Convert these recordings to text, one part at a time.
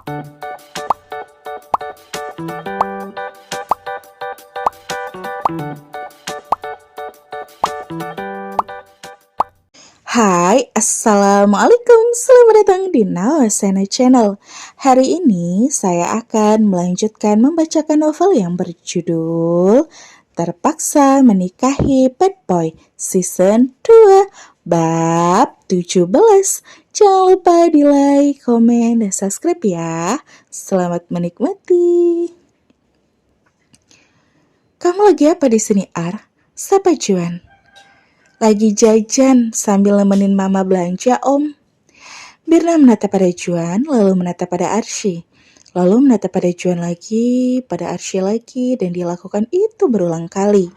Hai, Assalamualaikum. Selamat datang di Nawasena Channel. Hari ini saya akan melanjutkan membacakan novel yang berjudul Terpaksa Menikahi Bad Boy Season 2 Bab 17. Jangan lupa di like, komen, dan subscribe ya. Selamat menikmati. Kamu lagi apa di sini, Ar? Sapa Juan. Lagi jajan sambil nemenin mama belanja, Om. Mirna menatap pada Juan, lalu menatap pada Arsy. Lalu menatap pada Juan lagi, pada Arsy lagi, dan dia lakukan itu berulang kali.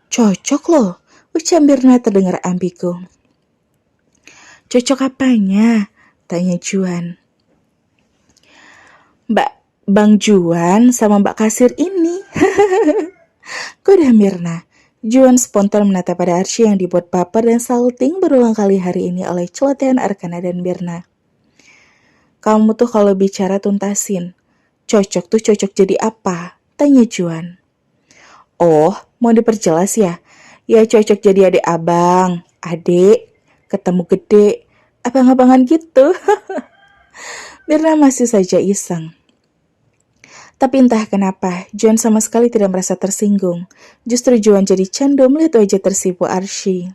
Cocok loh, ucap Mirna terdengar ambigu. Cocok apanya? Tanya Juan. Bang Juan sama Mbak Kasir ini. Goda Mirna. Juan spontan menatap pada Arsy yang dibuat baper dan salting berulang kali hari ini oleh celotehan Arkana dan Mirna. Kamu tuh kalau bicara tuntasin. Cocok tuh cocok jadi apa? Tanya Juan. Oh, mau diperjelas ya? Ya cocok jadi adik abang, adik, ketemu gede, abang-abangan gitu. Mirna masih saja iseng. Tapi entah kenapa, Juan sama sekali tidak merasa tersinggung. Justru Juan jadi candu melihat wajah tersipu Arsy.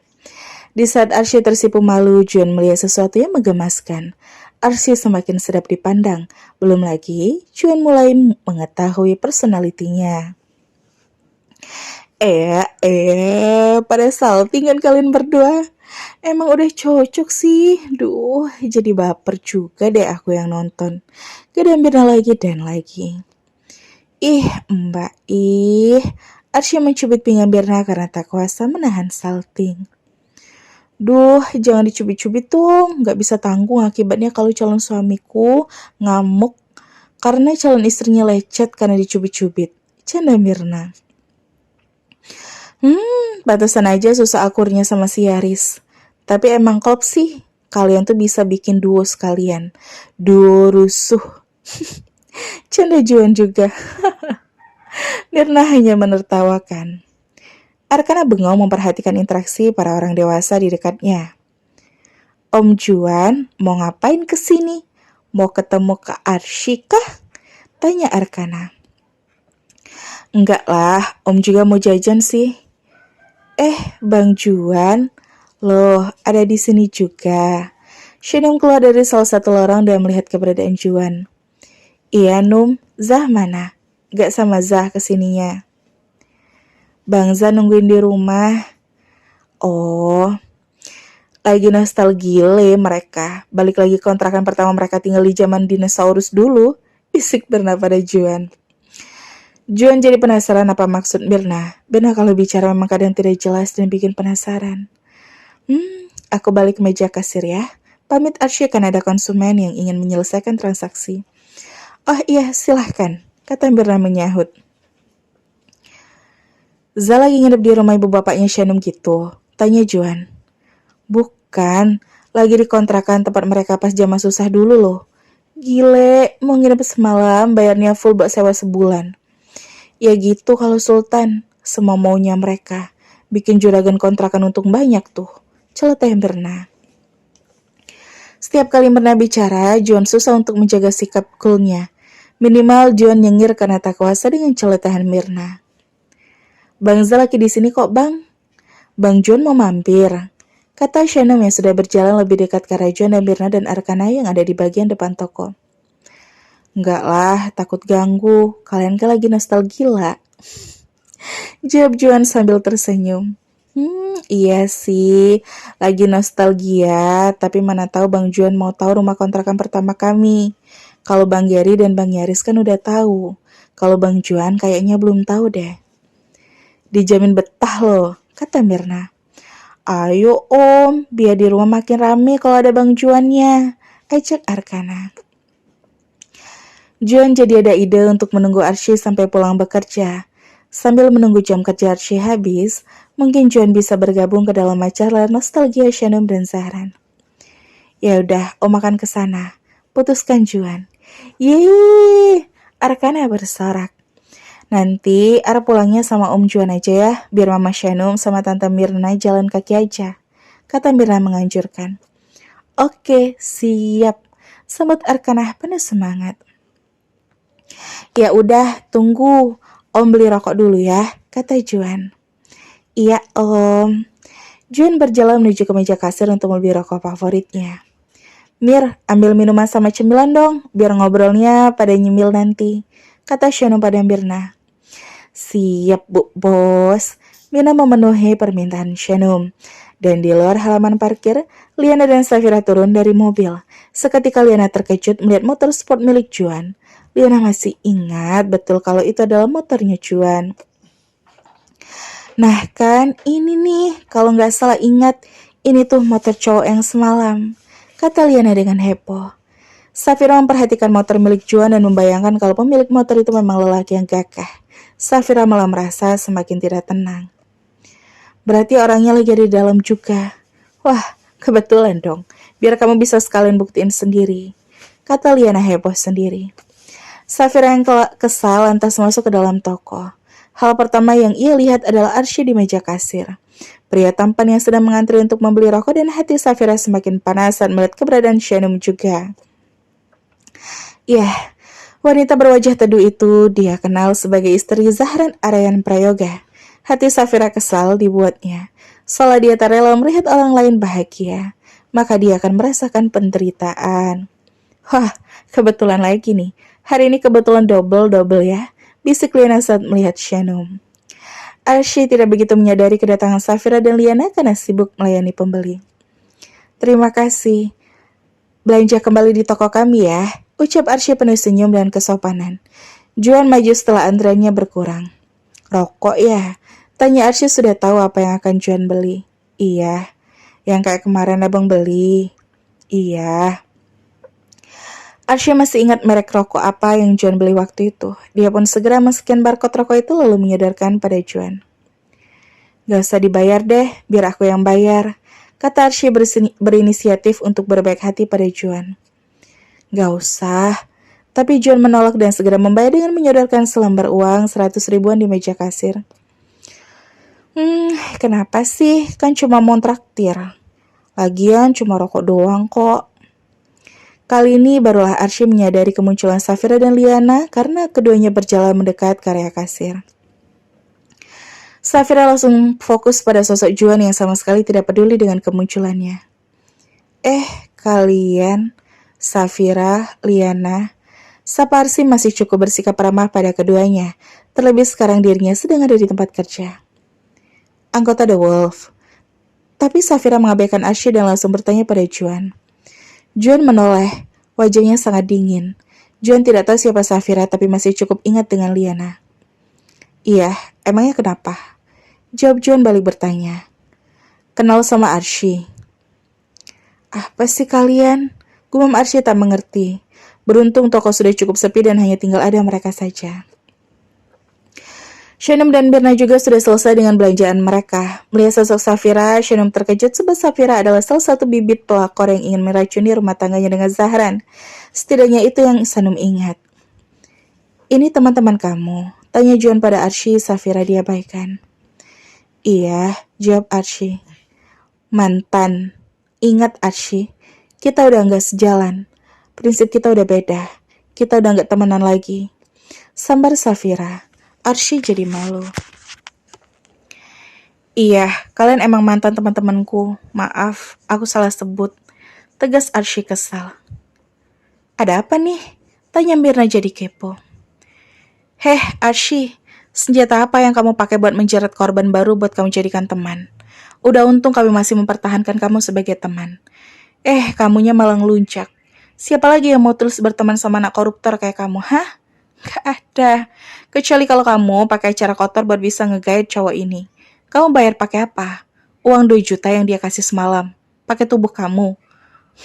Di saat Arsy tersipu malu, Juan melihat sesuatu yang menggemaskan. Arsy semakin sedap dipandang. Belum lagi, Juan mulai mengetahui personalitinya. Pada saltingan kalian berdua. Emang udah cocok sih. Duh, jadi baper juga deh aku yang nonton. Gak ada Mirna lagi dan lagi. Ih, Mbak, Arsy mencubit pinggang Mirna karena tak kuasa menahan salting. Duh, jangan dicubit-cubit dong, gak bisa tanggung akibatnya kalau calon suamiku ngamuk karena calon istrinya lecet karena dicubit-cubit. Canda Mirna. Batasan aja susah akurnya sama si Yaris. Tapi emang klop sih, kalian tuh bisa bikin duo sekalian. Duo rusuh. Canda Juan juga. Mirna hanya menertawakan. Arkana bengong memperhatikan interaksi para orang dewasa di dekatnya. Om Juan, mau ngapain kesini? Mau ketemu Kak Arsy kah? Tanya Arkana. Enggak lah, Om juga mau jajan sih. Bang Juan, loh ada di sini juga. Shenum keluar dari salah satu lorong dan melihat keberadaan Juan. Iya Num, Zah mana? Gak sama Zah kesininya. Bang Zah nungguin di rumah. Oh, lagi nostalgia mereka. Balik lagi kontrakan pertama mereka tinggal di zaman dinosaurus dulu. Bisik Mirna pada Juan. Juan jadi penasaran apa maksud Mirna. Benar kalau bicara memang kadang tidak jelas dan bikin penasaran. Aku balik ke meja kasir ya. Pamit Arsy kan ada konsumen yang ingin menyelesaikan transaksi. Oh iya, silahkan, kata Mirna menyahut. Zah lagi nginep di rumah ibu bapaknya Shenum gitu, tanya Juan. Bukan, lagi di kontrakan tempat mereka pas zaman susah dulu loh. Gile, mau nginep semalam, bayarnya full buat sewa sebulan. Ya gitu kalau Sultan, semua maunya mereka. Bikin juragan kontrakan untung banyak tuh, celoteh Mirna. Setiap kali Mirna bicara, Juan susah untuk menjaga sikap coolnya. Minimal Juan nyengir karena tak kuasa dengan celotehan Mirna. Bang Zah lagi di sini kok bang. Bang Juan mau mampir, kata Shenum yang sudah berjalan lebih dekat ke arah Juan dan Mirna dan Arkana yang ada di bagian depan toko. Enggak lah, takut ganggu. Kalian kan lagi nostalgia. Jawab Juan sambil tersenyum. Iya sih, lagi nostalgia, tapi mana tahu Bang Juan mau tahu rumah kontrakan pertama kami. Kalau Bang Gary dan Bang Yaris kan udah tahu. Kalau Bang Juan kayaknya belum tahu deh. Dijamin betah loh, kata Mirna. Ayo Om, biar di rumah makin rame kalau ada Bang Juannya, ajak Arkana. Juan jadi ada ide untuk menunggu Arsy sampai pulang bekerja. Sambil menunggu jam kerja Arsy habis, mungkin Juan bisa bergabung ke dalam acara nostalgia Shenum dan Zahran. Ya udah, Om akan ke sana. putuskan Juan. Yeay, Arkana bersorak. Nanti Ar pulangnya sama Om Juan aja ya, biar Mama Shanum sama Tante Mirna jalan kaki aja, kata Mirna menganjurkan. Oke, siap, sambut Arkana penuh semangat. Ya udah, tunggu, Om beli rokok dulu ya, kata Juan. Iya, Om. Juan berjalan menuju ke meja kasir untuk membeli rokok favoritnya. Mir, ambil minuman sama cemilan dong, biar ngobrolnya pada nyemil nanti, kata Shanum pada Mirna. Siap, Bu Bos. Mirna memenuhi permintaan Shanum. Dan di luar halaman parkir, Liana dan Safira turun dari mobil. Seketika Liana terkejut melihat motor sport milik Juan. Liana masih ingat betul kalau itu adalah motornya Juan. Nah kan, ini nih, kalau nggak salah ingat, ini tuh motor cowok yang semalam, kata Liana dengan heboh. Safira memperhatikan motor milik Juan dan membayangkan kalau pemilik motor itu memang lelaki yang gagah. Safira malah merasa semakin tidak tenang. Berarti orangnya lagi ada di dalam juga. Wah, kebetulan dong. Biar kamu bisa sekalian buktiin sendiri, kata Liana heboh sendiri. Safira yang kesal lantas masuk ke dalam toko. Hal pertama yang ia lihat adalah Arsy di meja kasir. Pria tampan yang sedang mengantri untuk membeli rokok dan hati Safira semakin panas saat melihat keberadaan Shanum juga. Yah, wanita berwajah teduh itu dia kenal sebagai istri Zahran Arayan Prayoga. Hati Safira kesal dibuatnya. Soalnya dia tak rela melihat orang lain bahagia, maka dia akan merasakan penderitaan. Wah, kebetulan lagi nih. Hari ini kebetulan double ya, bisik Liana saat melihat Shanum. Arsy tidak begitu menyadari kedatangan Safira dan Liana karena sibuk melayani pembeli. Terima kasih. Belanja kembali di toko kami ya, ucap Arsy penuh senyum dan kesopanan. Juan maju setelah antreannya berkurang. Rokok ya? Tanya Arsy sudah tahu apa yang akan Juan beli. Iya, yang kayak kemarin abang beli. Iya. Arsy masih ingat merek rokok apa yang Juan beli waktu itu. Dia pun segera men-scan barcode rokok itu lalu menyadarkan pada Juan. Gak usah dibayar deh, biar aku yang bayar, kata Arsy berinisiatif untuk berbaik hati pada Juan. Gak usah, tapi Juan menolak dan segera membayar dengan menyodorkan selembar uang 100 ribuan di meja kasir. Kenapa sih? Kan cuma mau traktir. Lagian cuma rokok doang kok. Kali ini barulah Arsy menyadari kemunculan Safira dan Liana karena keduanya berjalan mendekat ke area kasir. Safira langsung fokus pada sosok Juan yang sama sekali tidak peduli dengan kemunculannya. Kalian, Safira, Liana, sapa Arsy masih cukup bersikap ramah pada keduanya, terlebih sekarang dirinya sedang ada di tempat kerja. Anggota The Wolf. Tapi Safira mengabaikan Arsy dan langsung bertanya pada Juan. Juan menoleh, wajahnya sangat dingin. Juan tidak tahu siapa Safira tapi masih cukup ingat dengan Liana. Iya, emangnya kenapa? Jawab Juan balik bertanya. Kenal sama Arsy. Apa sih kalian? Gumam Arsy tak mengerti. Beruntung toko sudah cukup sepi dan hanya tinggal ada mereka saja. Shanum dan Mirna juga sudah selesai dengan belanjaan mereka. Melihat sosok Safira, Shanum terkejut sebab Safira adalah salah satu bibit pelakor yang ingin meracuni rumah tangganya dengan Zahran. Setidaknya itu yang Shanum ingat. Ini teman-teman kamu, tanya Juan pada Arsy. Safira diabaikan. Iya, jawab Arsy. Mantan. Ingat Arsy, kita udah gak sejalan. Prinsip kita udah beda. Kita udah gak temenan lagi. Sambar Safira. Arsy jadi malu. Iya, kalian emang mantan teman-temanku. Maaf, aku salah sebut. Tegas Arsy kesal. Ada apa nih? Tanya Mirna jadi kepo. Arsy, senjata apa yang kamu pakai buat menjerat korban baru buat kamu jadikan teman? Udah untung kami masih mempertahankan kamu sebagai teman. Kamunya malah ngeluncak. Siapa lagi yang mau terus berteman sama anak koruptor kayak kamu, hah? Gak ada. Kecuali kalau kamu pakai cara kotor buat bisa nge-guide cowok ini. Kamu bayar pakai apa? Uang 2 juta yang dia kasih semalam. Pakai tubuh kamu.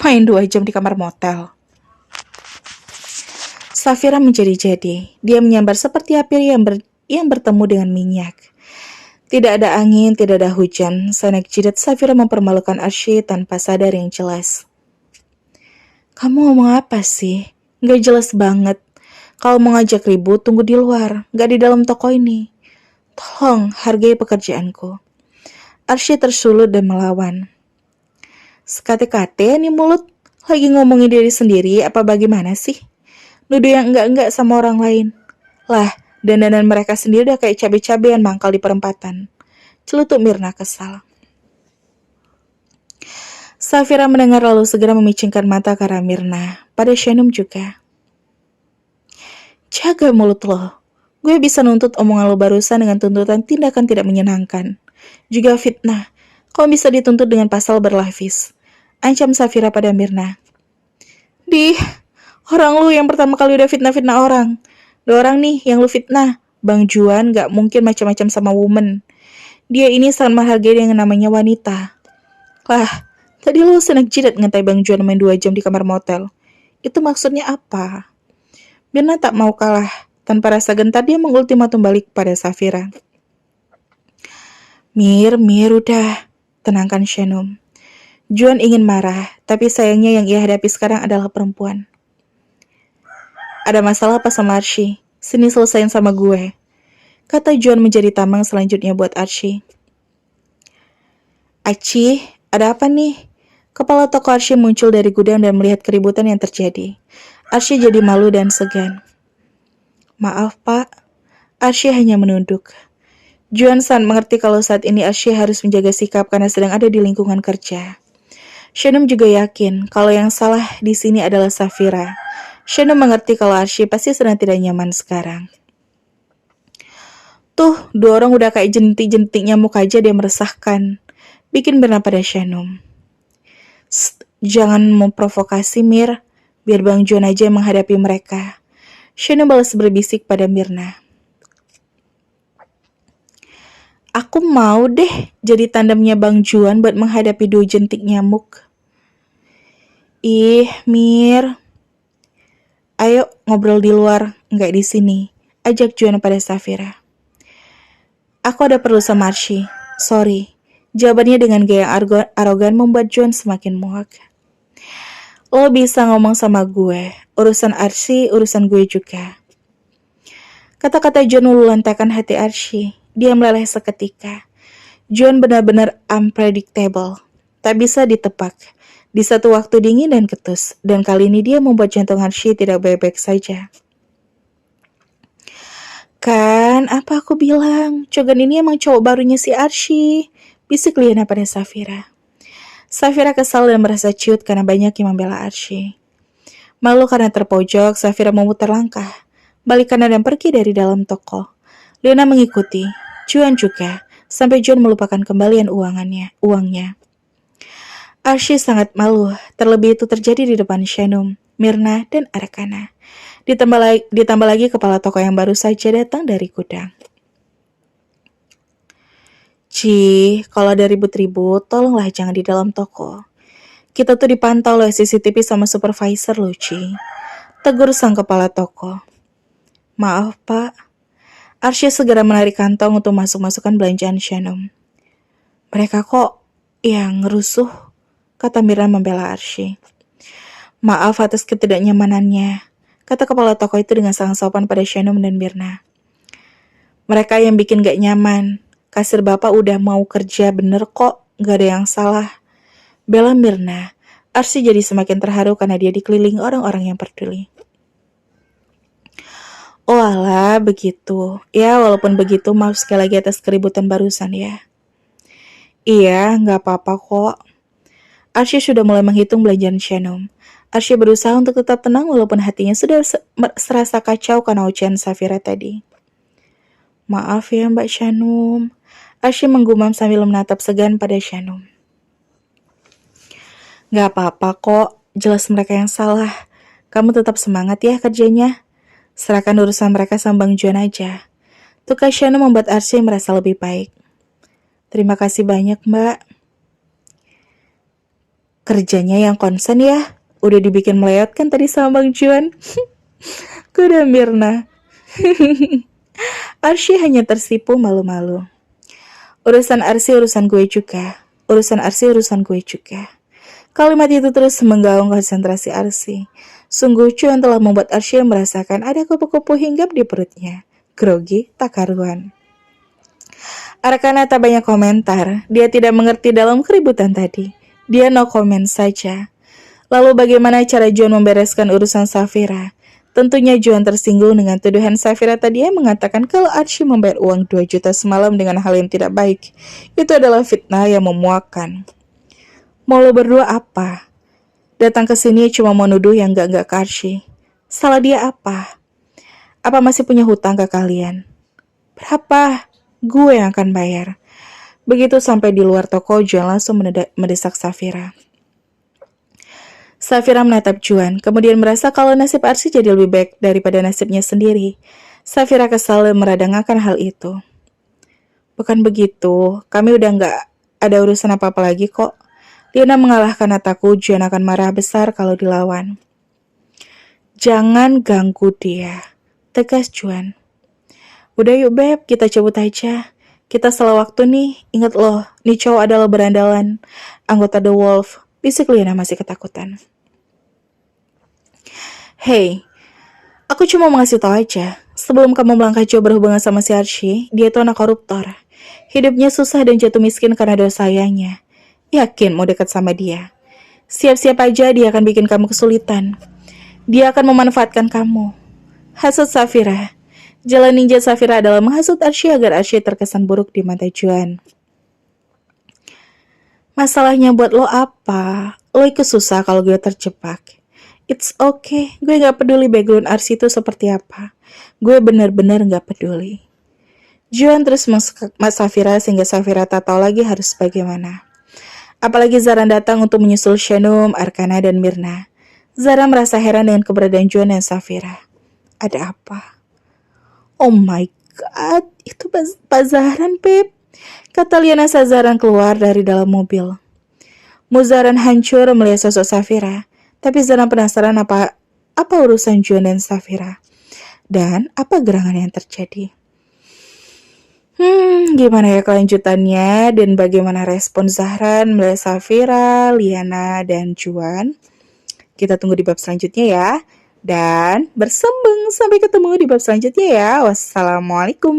Main 2 jam di kamar motel. Safira menjadi-jadi. Dia menyambar seperti api yang bertemu dengan minyak. Tidak ada angin, tidak ada hujan. Sanak jidat Safira mempermalukan Arsy tanpa sadar yang jelas. Kamu ngomong apa sih? Nggak jelas banget. Kalau mau ngajak ribut, tunggu di luar, nggak di dalam toko ini. Tolong, hargai pekerjaanku. Arsy tersulut dan melawan. Sekate-kate nih mulut, lagi ngomongin diri sendiri apa bagaimana sih? Nuduh yang enggak-enggak sama orang lain. Lah, dandanan mereka sendiri udah kayak cabai-cabean mangkal di perempatan. Celutuk Mirna kesal. Safira mendengar lalu segera memicingkan mata ke arah Mirna. Pada Shanum juga. Jaga mulut lo. Gue bisa nuntut omongan lo barusan dengan tuntutan tindakan tidak menyenangkan. Juga fitnah. Kau bisa dituntut dengan pasal berlapis. Ancam Safira pada Mirna. Orang lu yang pertama kali udah fitnah-fitnah orang. Dua orang nih yang lu fitnah. Bang Juan gak mungkin macam-macam sama woman. Dia ini sangat menghargai yang namanya wanita. Lah, tadi lu senang jidat ngetai Bang Juan main 2 jam di kamar motel. Itu maksudnya apa? Mirna tak mau kalah. Tanpa rasa gentar dia mengultimatum balik pada Safira. Mir, udah. Tenangkan Shanum. Juan ingin marah, tapi sayangnya yang ia hadapi sekarang adalah perempuan. Ada masalah apa sama Arsy? Sini selesain sama gue. Kata Juan menjadi tamang selanjutnya buat Arsy. Aci, ada apa nih? Kepala toko Arsy muncul dari gudang dan melihat keributan yang terjadi. Arsy jadi malu dan segan. Maaf pak, Arsy hanya menunduk. Juan San mengerti kalau saat ini Arsy harus menjaga sikap karena sedang ada di lingkungan kerja. Shanum juga yakin kalau yang salah di sini adalah Safira. Shanum mengerti kalau Arsy pasti sedang tidak nyaman sekarang. Tuh, 2 orang udah kayak jentik-jentik nyamuk aja dia meresahkan. Bikin Mirna pada Shanum. Jangan memprovokasi Mir, biar Bang Juan aja yang menghadapi mereka. Shanum balas berbisik pada Mirna. Aku mau deh jadi tandemnya Bang Juan buat menghadapi 2 jentik nyamuk. Ih, Mir. Ayo ngobrol di luar, nggak di sini. Ajak Juan pada Safira. Aku ada perlu sama Arsy. Sorry. Jawabannya dengan gaya arogan membuat Juan semakin muak. Lo bisa ngomong sama gue. Urusan Arsy, urusan gue juga. Kata-kata Juan meluluhlantakan hati Arsy. Dia meleleh seketika. Juan benar-benar unpredictable. Tak bisa ditebak. Di satu waktu dingin dan ketus. Dan kali ini dia membuat jantung Arsy tidak baik-baik saja. Kan, apa aku bilang? Cogan ini emang cowok barunya si Arsy. Bisik Liana pada Safira. Safira kesal dan merasa ciut karena banyak yang membela Arsy. Malu karena terpojok, Safira memutar langkah. Balik kanan dan pergi dari dalam toko. Liana mengikuti. Juan juga. Sampai Juan melupakan kembalian uangnya. Arsy sangat malu. Terlebih itu terjadi di depan Shanum, Mirna, dan Arkana. Ditambah lagi kepala toko yang baru saja datang dari gudang. Ci, kalau ada ribut-ribut, tolonglah jangan di dalam toko. Kita tuh dipantau oleh CCTV sama supervisor loh, Ci. Tegur sang kepala toko. Maaf, Pak. Arsy segera menarik kantong untuk masuk-masukkan belanjaan Shanum. Mereka kok yang ngerusuh, kata Mirna membela Arsy. Maaf atas ketidaknyamanannya, kata kepala toko itu dengan sangat sopan pada Shanum dan Mirna. Mereka yang bikin gak nyaman. Kasir bapak udah mau kerja bener kok, gak ada yang salah. Bela Mirna. Arsy jadi semakin terharu karena dia dikelilingi orang-orang yang peduli. Oh alah, begitu. Ya, walaupun begitu, maaf sekali lagi atas keributan barusan ya. Iya, gak apa-apa kok. Arsy sudah mulai menghitung belanjaan Shanum. Arsy berusaha untuk tetap tenang walaupun hatinya sudah serasa kacau karena ucapan Safira tadi. Maaf ya Mbak Shanum. Arsy menggumam sambil menatap segan pada Shanum. Gak apa-apa kok, jelas mereka yang salah. Kamu tetap semangat ya kerjanya. Serahkan urusan mereka sama Bang Juan aja. Tukar Shanum membuat Arsy merasa lebih baik. Terima kasih banyak Mbak. Kerjanya yang konsen ya. Udah dibikin melewat kan tadi sama Bang Juan. Kuda Mirna. Arsy hanya tersipu malu-malu. Urusan Arsy urusan gue juga. Urusan Arsy urusan gue juga. Kalimat itu terus menggaung konsentrasi Arsy. Sungguh Juan telah membuat Arsy merasakan ada kupu-kupu hinggap di perutnya. Grogi tak karuan. Arkana tak banyak komentar. Dia tidak mengerti dalam keributan tadi. Dia no comment saja. Lalu bagaimana cara Juan membereskan urusan Safira? Tentunya Juan tersinggung dengan tuduhan Safira tadi yang mengatakan kalau Arsy membayar uang 2 juta semalam dengan hal yang tidak baik. Itu adalah fitnah yang memuakkan. Mau lo berdua apa? Datang ke sini cuma mau nuduh yang enggak ke Arsy. Salah dia apa? Apa masih punya hutang ke kalian? Berapa? Gue yang akan bayar. Begitu sampai di luar toko, Juan langsung mendesak Safira. Safira menatap Juan, kemudian merasa kalau nasib Arsy jadi lebih baik daripada nasibnya sendiri. Safira kesal dan meradangakan hal itu. Bukan begitu, kami udah nggak ada urusan apa-apa lagi kok. Liana mengalahkan Ataku, Juan akan marah besar kalau dilawan. Jangan ganggu dia, tegas Juan. Udah yuk Beb, kita cabut aja. Kita salah waktu nih, ingat loh, nih cowok adalah berandalan. Anggota The Wolf, bisik Liana masih ketakutan. Hey, aku cuma mau ngasih tau aja. Sebelum kamu melangkah jauh berhubungan sama si Arsy, dia tuh anak koruptor. Hidupnya susah dan jatuh miskin karena dosa ayahnya. Yakin mau dekat sama dia? Siap-siap aja dia akan bikin kamu kesulitan. Dia akan memanfaatkan kamu. Hasut Safira. Jalan ninja Safira adalah menghasut Arsy agar Arsy terkesan buruk di mata Juan. Masalahnya buat lo apa? Lo ikut susah kalau gue terjebak. It's okay, gue gak peduli background Arsy itu seperti apa. Gue bener-bener gak peduli. Juan terus mas Safira sehingga Safira tak tahu lagi harus bagaimana. Apalagi Zaran datang untuk menyusul Shanum, Arkana, dan Myrna. Zara merasa heran dengan keberadaan Juan dan Safira. Ada apa? Oh my god, itu Pak Zaran, Pep. Kata Liana saat Zaran keluar dari dalam mobil. Muzaran hancur melihat sosok Safira. Tapi Zaran penasaran apa urusan Juan dan Safira. Dan apa gerangan yang terjadi. Gimana ya kelanjutannya dan bagaimana respon Zahran melihat Safira, Liana, dan Juan? Kita tunggu di bab selanjutnya ya. Dan bersembung sampai ketemu di bab selanjutnya ya. Wassalamualaikum.